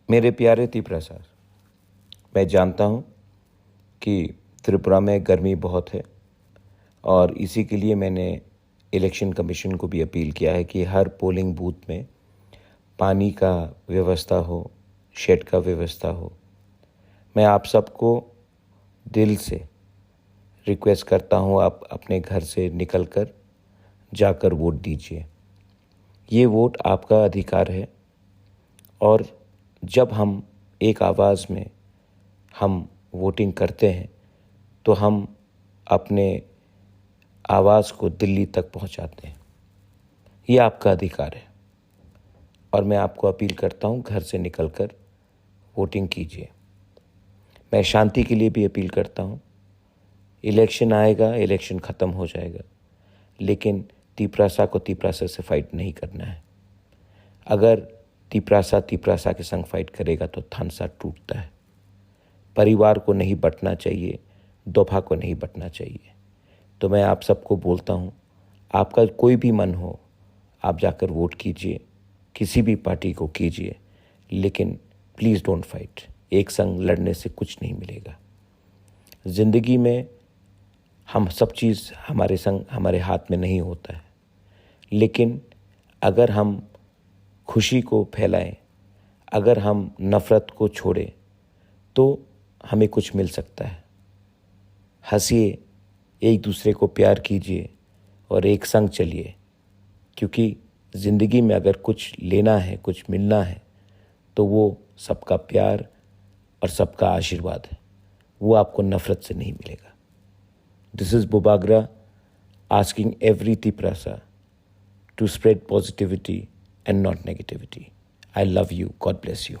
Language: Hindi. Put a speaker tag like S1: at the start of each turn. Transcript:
S1: मेरे प्यारे तिपरासा, मैं जानता हूँ कि त्रिपुरा में गर्मी बहुत है और इसी के लिए मैंने इलेक्शन कमीशन को भी अपील किया है कि हर पोलिंग बूथ में पानी का व्यवस्था हो, शेड का व्यवस्था हो। मैं आप सबको दिल से रिक्वेस्ट करता हूँ, आप अपने घर से निकलकर जाकर वोट दीजिए। ये वोट आपका अधिकार है और जब हम एक आवाज़ में हम वोटिंग करते हैं तो हम अपने आवाज़ को दिल्ली तक पहुंचाते हैं। ये आपका अधिकार है और मैं आपको अपील करता हूं, घर से निकलकर वोटिंग कीजिए। मैं शांति के लिए भी अपील करता हूं। इलेक्शन आएगा, इलेक्शन ख़त्म हो जाएगा, लेकिन तिपरासा को तिपरासा से फाइट नहीं करना है। अगर तिपरासा तिपरासा के संग फाइट करेगा तो थानसा टूटता है। परिवार को नहीं बंटना चाहिए, दोफा को नहीं बंटना चाहिए। तो मैं आप सबको बोलता हूँ, आपका कोई भी मन हो, आप जाकर वोट कीजिए, किसी भी पार्टी को कीजिए, लेकिन प्लीज़ डोंट फाइट। एक संग लड़ने से कुछ नहीं मिलेगा। ज़िंदगी में हम सब चीज़ हमारे संग हमारे हाथ में नहीं होता है, लेकिन अगर हम खुशी को फैलाएं, अगर हम नफ़रत को छोड़ें तो हमें कुछ मिल सकता है। हंसिए, एक दूसरे को प्यार कीजिए और एक संग चलिए, क्योंकि ज़िंदगी में अगर कुछ लेना है, कुछ मिलना है, तो वो सबका प्यार और सबका आशीर्वाद है। वो आपको नफ़रत से नहीं मिलेगा। This is Bubagra asking every Tiprasa to spread positivity and not negativity. I love you. God bless you.